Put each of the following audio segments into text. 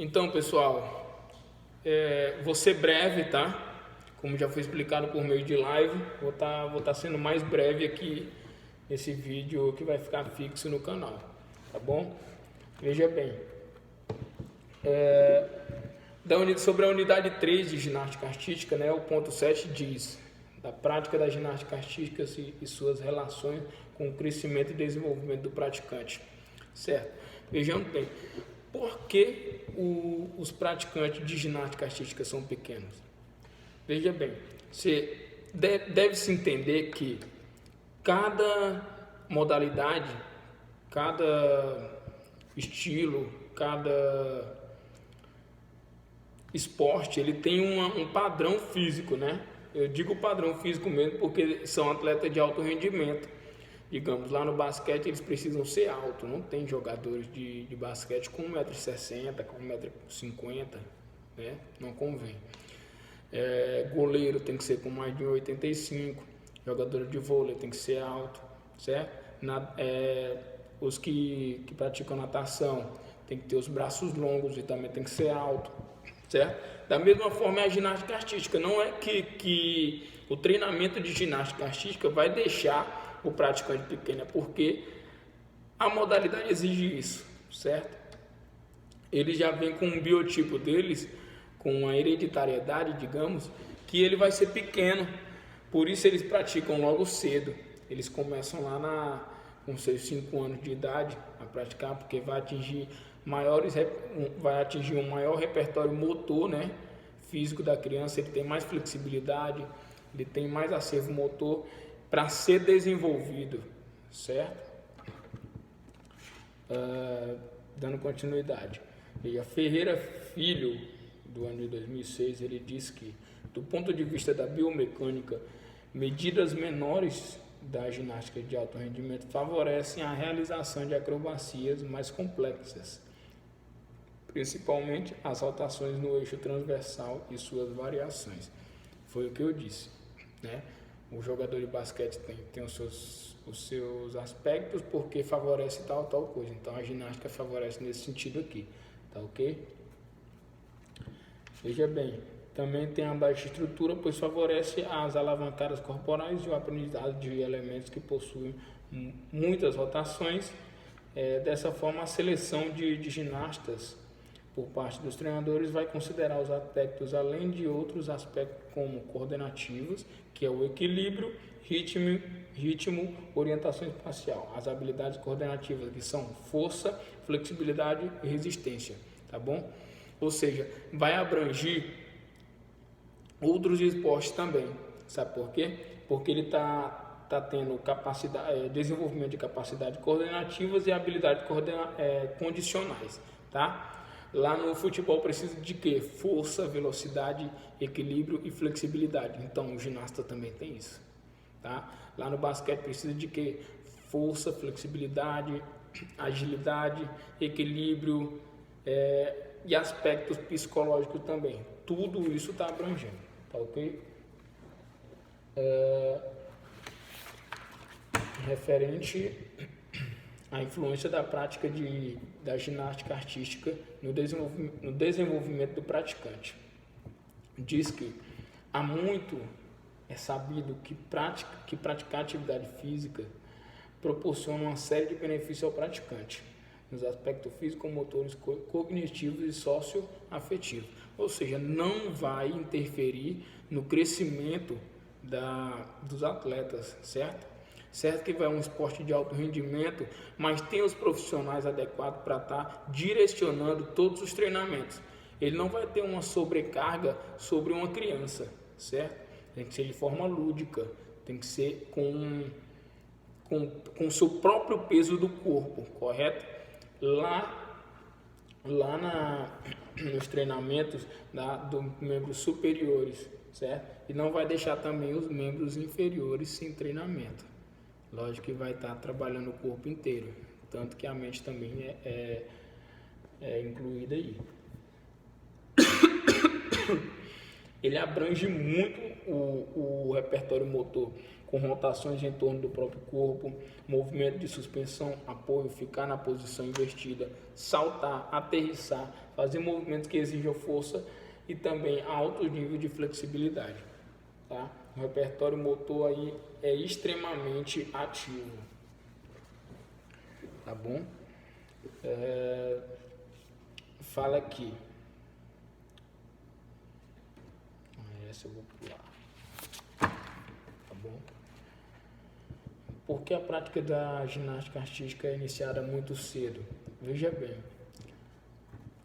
Então, pessoal, vou ser breve, tá? Como já foi explicado por meio de live, vou tá sendo mais breve aqui nesse vídeo que vai ficar fixo no canal, tá bom? Veja bem, sobre a unidade 3 de ginástica artística, né, o ponto 7 diz da prática da ginástica artística e suas relações com o crescimento e desenvolvimento do praticante, certo? Vejamos bem, por que os praticantes de ginástica artística são pequenos? Veja bem, deve-se entender que cada modalidade, cada estilo, cada esporte, ele tem um padrão físico, né? Eu digo padrão físico mesmo porque são atletas de alto rendimento. Digamos, lá no basquete eles precisam ser altos, não tem jogadores de basquete com 1,60 m, com 1,50 m, né? Não convém. Goleiro tem que ser com mais de 1,85 m, jogador de vôlei tem que ser alto, certo? Os que praticam natação tem que ter os braços longos e também tem que ser alto, certo? Da mesma forma é a ginástica artística, não é que o treinamento de ginástica artística vai deixar o praticante pequeno, é porque a modalidade exige isso, certo? Eles já vêm com um biotipo deles, com uma hereditariedade, digamos, que ele vai ser pequeno, por isso eles praticam logo cedo. Eles começam lá com seus 5 anos de idade a praticar, porque vai atingir um maior repertório motor, né, físico da criança. Ele tem mais flexibilidade, ele tem mais acervo motor para ser desenvolvido, certo? Dando continuidade. E a Ferreira Filho, do ano de 2006, ele diz que, do ponto de vista da biomecânica, medidas menores da ginástica de alto rendimento favorecem a realização de acrobacias mais complexas, principalmente as rotações no eixo transversal e suas variações. Foi o que eu disse, né? O jogador de basquete tem os seus aspectos porque favorece tal coisa. Então a ginástica favorece nesse sentido aqui, tá ok? Veja bem, também tem a baixa estrutura, pois favorece as alavancadas corporais e o aprendizado de elementos que possuem muitas rotações. Dessa forma, a seleção de ginastas por parte dos treinadores vai considerar os aspectos, além de outros aspectos como coordenativos, que é o equilíbrio, ritmo, orientação espacial. As habilidades coordenativas, que são força, flexibilidade e resistência, tá bom? Ou seja, vai abranger outros esportes também. Sabe por quê? Porque ele tá tendo desenvolvimento de capacidades coordenativas e habilidades condicionais, tá? Lá no futebol precisa de quê? Força, velocidade, equilíbrio e flexibilidade. Então o ginasta também tem isso, tá? Lá no basquete precisa de quê? Força, flexibilidade, agilidade, equilíbrio e aspectos psicológicos também. Tudo isso está abrangendo, tá ok? Referente à influência da prática da ginástica artística no desenvolvimento do praticante. Diz que há muito é sabido que praticar atividade física proporciona uma série de benefícios ao praticante, nos aspectos físico-motores, cognitivos e socioafetivos. Ou seja, não vai interferir no crescimento dos atletas, certo? Certo que vai um esporte de alto rendimento, mas tem os profissionais adequados para estar direcionando todos os treinamentos. Ele não vai ter uma sobrecarga sobre uma criança, certo? Tem que ser de forma lúdica, tem que ser com o seu próprio peso do corpo, correto? Lá nos treinamentos dos membros superiores, certo? E não vai deixar também os membros inferiores sem treinamento. Lógico que vai estar trabalhando o corpo inteiro, tanto que a mente também é incluída aí. Ele abrange muito o repertório motor, com rotações em torno do próprio corpo, movimento de suspensão, apoio, ficar na posição invertida, saltar, aterrissar, fazer movimentos que exijam força e também alto nível de flexibilidade. Tá? O repertório motor aí é extremamente ativo. Tá bom? Fala aqui. Essa eu vou pular. Tá bom? Por que a prática da ginástica artística é iniciada muito cedo? Veja bem.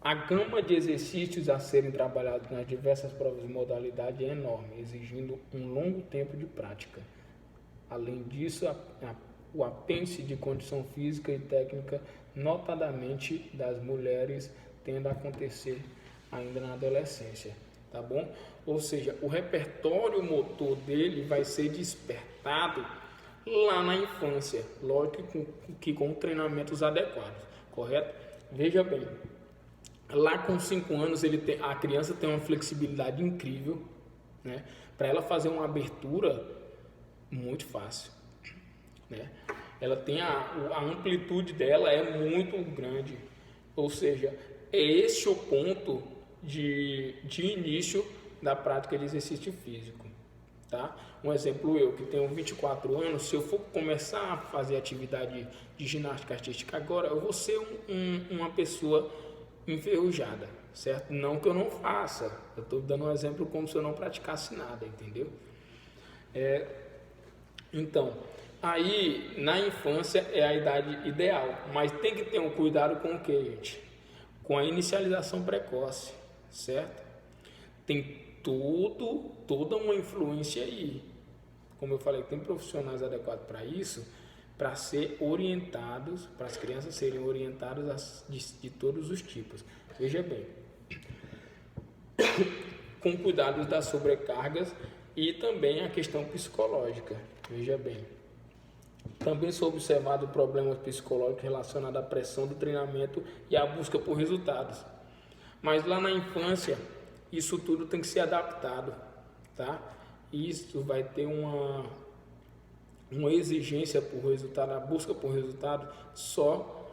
A gama de exercícios a serem trabalhados nas diversas provas de modalidade é enorme, exigindo um longo tempo de prática. Além disso, o apêndice de condição física e técnica, notadamente das mulheres, tende a acontecer ainda na adolescência, tá bom? Ou seja, o repertório motor dele vai ser despertado lá na infância, lógico que com treinamentos adequados, correto? Veja bem, lá com 5 anos a criança tem uma flexibilidade incrível, né? Para ela fazer uma abertura muito fácil, né? Ela tem a amplitude dela é muito grande, ou seja, é esse o ponto de início da prática de exercício físico, tá? Um exemplo, eu que tenho 24 anos, se eu for começar a fazer atividade de ginástica artística agora, eu vou ser uma pessoa enferrujada, certo? Não que eu não faça, eu estou dando um exemplo como se eu não praticasse nada, entendeu? Então, aí na infância é a idade ideal, mas tem que ter um cuidado com o que, gente? Com a inicialização precoce, certo? Tem toda uma influência aí. Como eu falei, tem profissionais adequados para isso, para ser orientados, para as crianças serem orientadas de todos os tipos. Veja bem, com cuidados das sobrecargas e também a questão psicológica. Veja bem, também são observados problemas psicológicos relacionados à pressão do treinamento e à busca por resultados. Mas lá na infância, isso tudo tem que ser adaptado, tá? Isso vai ter uma exigência por resultado, a busca por resultado só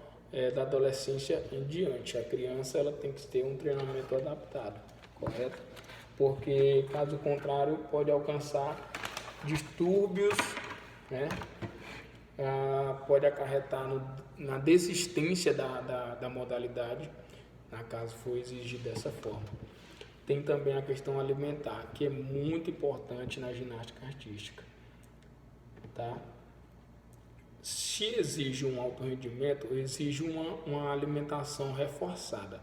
da adolescência em diante. A criança ela tem que ter um treinamento adaptado, correto? Porque caso contrário pode alcançar distúrbios, né? Pode acarretar na desistência da modalidade, caso for exigir dessa forma. Tem também a questão alimentar, que é muito importante na ginástica artística, tá? Se exige um alto rendimento, exige uma alimentação reforçada,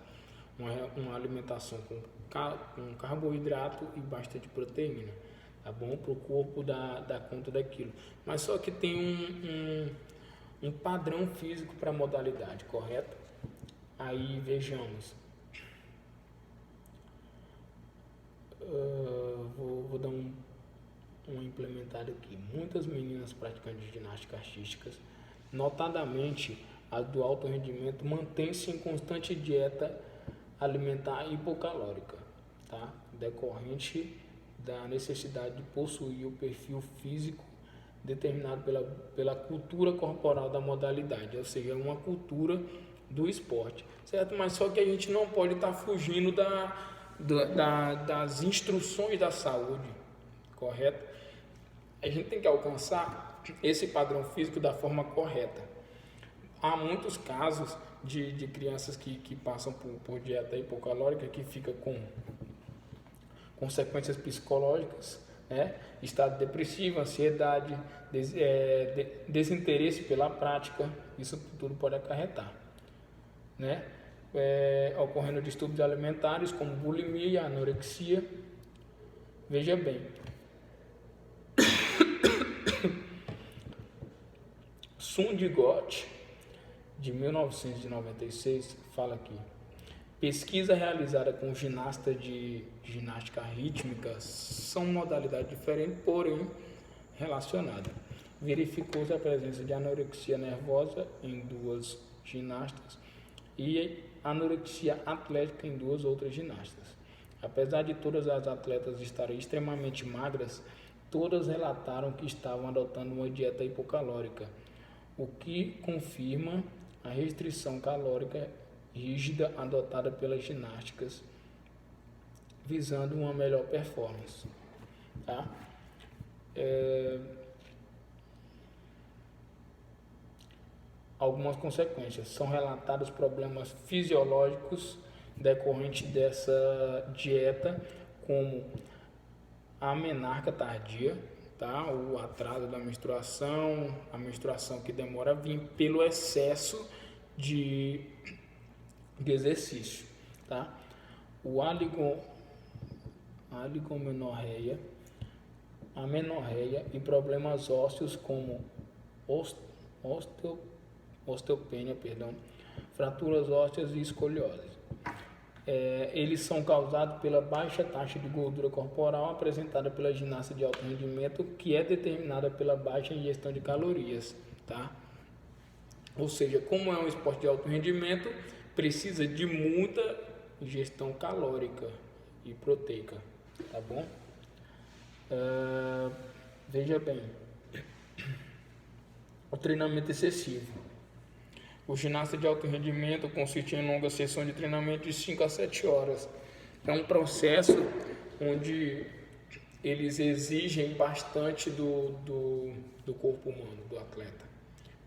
uma alimentação com carboidrato e bastante proteína, tá bom? Para o corpo dar conta daquilo. Mas só que tem um padrão físico para a modalidade, correto? Aí vejamos. Vou dar um implementado aqui. Muitas meninas praticantes de ginástica artísticas, notadamente as do alto rendimento, mantêm-se em constante dieta alimentar hipocalórica, tá? Decorrente da necessidade de possuir o perfil físico determinado pela cultura corporal da modalidade, ou seja, uma cultura do esporte, certo? Mas só que a gente não pode estar fugindo das instruções da saúde, correto? A gente tem que alcançar esse padrão físico da forma correta. Há muitos casos de crianças que passam por dieta hipocalórica que fica com consequências psicológicas, né? Estado depressivo, ansiedade, desinteresse pela prática, isso tudo pode acarretar, né? Ocorrendo distúrbios alimentares como bulimia e anorexia. Veja bem, Sundigot, de 1996, fala aqui: pesquisa realizada com ginastas de ginástica rítmica são modalidades diferentes, porém relacionadas. Verificou-se a presença de anorexia nervosa em 2 ginastas e anorexia atlética em 2 outras ginastas. Apesar de todas as atletas estarem extremamente magras, todas relataram que estavam adotando uma dieta hipocalórica, o que confirma a restrição calórica rígida adotada pelas ginásticas, visando uma melhor performance. Tá? Algumas consequências. São relatados problemas fisiológicos decorrentes dessa dieta, como a menarca tardia, tá? O atraso da menstruação, a menstruação que demora a vir pelo excesso de exercício, tá? O oligomenorreia, a menorreia e problemas ósseos como osteopenia, fraturas ósseas e escoliose. Eles são causados pela baixa taxa de gordura corporal apresentada pela ginasta de alto rendimento, que é determinada pela baixa ingestão de calorias, tá? Ou seja, como é um esporte de alto rendimento, precisa de muita ingestão calórica e proteica, tá bom? Veja bem, o treinamento excessivo. O ginasta de alto rendimento consiste em longa sessão de treinamento de 5 a 7 horas. É um processo onde eles exigem bastante do corpo humano, do atleta,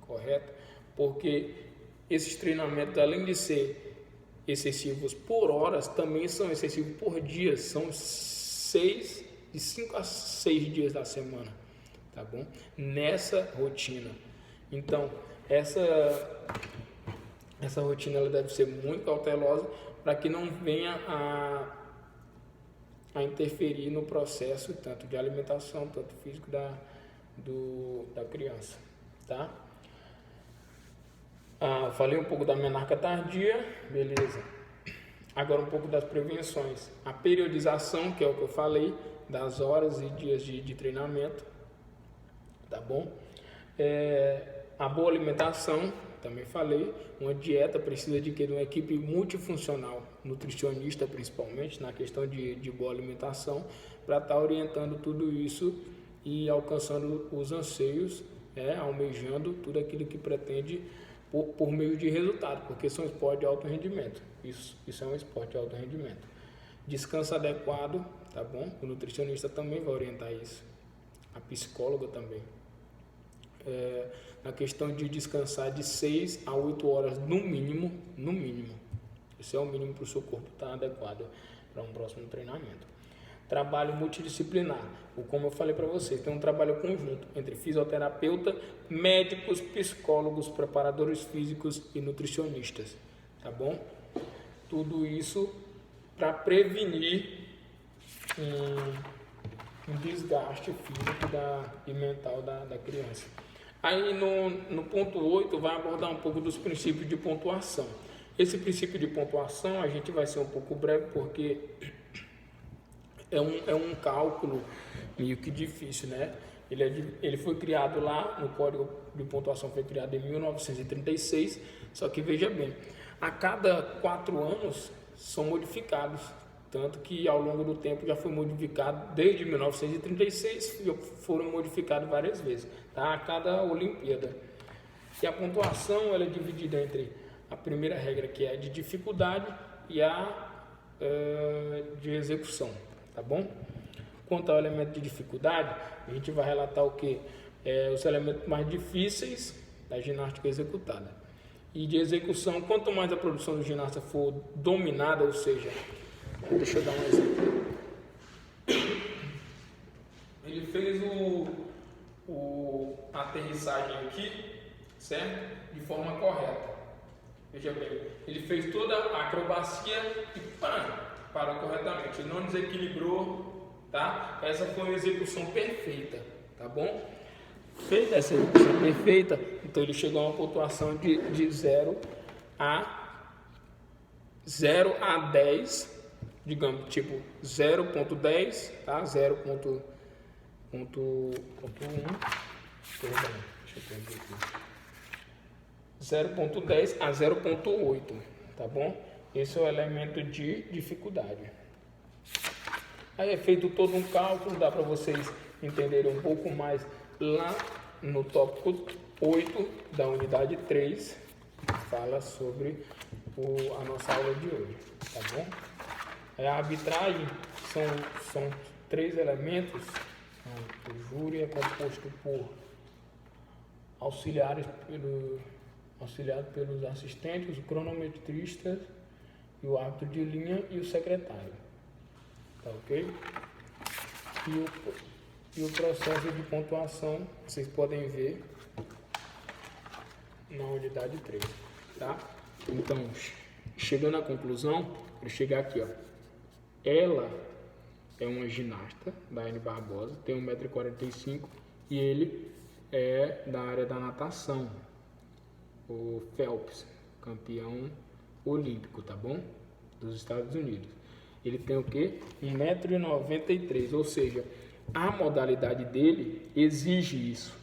correto? Porque esses treinamentos, além de ser excessivos por horas, também são excessivos por dias. São de 5 a 6 dias da semana, tá bom? Nessa rotina. Então, essa rotina ela deve ser muito cautelosa para que não venha a interferir no processo tanto de alimentação, tanto físico da criança, tá? Falei um pouco da menarca tardia, beleza. Agora um pouco das prevenções. A periodização, que é o que eu falei, das horas e dias de treinamento, tá bom? A boa alimentação, também falei. Uma dieta precisa de uma equipe multifuncional, nutricionista principalmente, na questão de boa alimentação, para estar orientando tudo isso e alcançando os anseios, almejando tudo aquilo que pretende por meio de resultado, porque são esportes de alto rendimento. Isso é um esporte de alto rendimento. Descanso adequado, tá bom? O nutricionista também vai orientar isso. A psicóloga também. Na questão de descansar de 6 a 8 horas no mínimo. Esse é o mínimo para o seu corpo estar adequado para um próximo treinamento. Trabalho multidisciplinar. Como eu falei para vocês, tem um trabalho conjunto entre fisioterapeuta, médicos, psicólogos, preparadores físicos e nutricionistas, tá bom? Tudo isso para prevenir um desgaste físico e mental da criança. Aí no ponto 8 vai abordar um pouco dos princípios de pontuação. Esse princípio de pontuação a gente vai ser um pouco breve porque é um cálculo meio que difícil, né? Ele foi criado lá, no Código de Pontuação foi criado em 1936, só que veja bem, a cada 4 anos são modificados, tanto que ao longo do tempo já foi modificado, desde 1936 foram modificados várias vezes, tá? A cada Olimpíada. E a pontuação ela é dividida entre a primeira regra, que é a de dificuldade, e a de execução, tá bom? Quanto ao elemento de dificuldade, a gente vai relatar o que? Os elementos mais difíceis da ginástica executada. E de execução, quanto mais a produção do ginasta for dominada, ou seja, deixa eu dar um exemplo. Ele fez a aterrissagem aqui, certo? De forma correta. Veja bem, ele fez toda a acrobacia e parou corretamente. Ele não desequilibrou, tá? Essa foi uma execução perfeita, tá bom? Feita essa execução perfeita, então ele chegou a uma pontuação de 0 a 10, digamos, tipo 0.10, tá? 0.1, perdão, deixa eu ver aqui. 0.10 a 0.8, tá bom? Esse é o elemento de dificuldade. Aí é feito todo um cálculo, dá para vocês entenderem um pouco mais lá no tópico 8 da unidade 3, que fala sobre a nossa aula de hoje, tá bom? A arbitragem são 3 elementos. O júri é composto por auxiliado pelos assistentes, os cronometristas, e o árbitro de linha e o secretário. Tá ok? E o processo de pontuação vocês podem ver na unidade 3. Tá? Então, chegando à conclusão, vou chegar aqui, ó. Ela é uma ginasta, Daiane Barbosa, tem 1,45 m e ele é da área da natação, o Phelps, campeão olímpico, tá bom? Dos Estados Unidos. Ele tem o quê? 1,93 m, ou seja, a modalidade dele exige isso.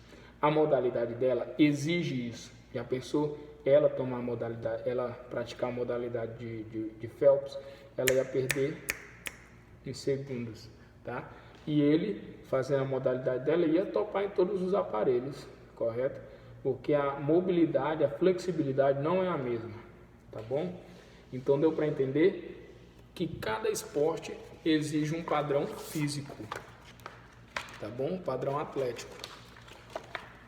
A modalidade dela exige isso. Já pensou? Ela tomar a modalidade, ela praticar a modalidade de Phelps, ela ia perder em segundos, tá? E ele, fazendo a modalidade dela, ia topar em todos os aparelhos, correto? Porque a mobilidade, a flexibilidade não é a mesma, tá bom? Então deu para entender que cada esporte exige um padrão físico, tá bom? Um padrão atlético.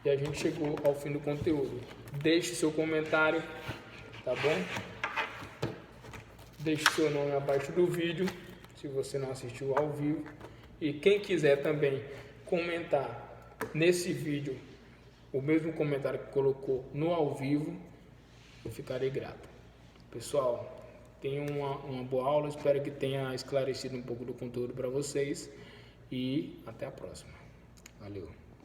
E a gente chegou ao fim do conteúdo. Deixe seu comentário, tá bom? Deixe seu nome abaixo do vídeo, se você não assistiu ao vivo. E quem quiser também comentar nesse vídeo o mesmo comentário que colocou no ao vivo, eu ficarei grato. Pessoal, tenham uma boa aula, espero que tenha esclarecido um pouco do conteúdo para vocês e até a próxima. Valeu!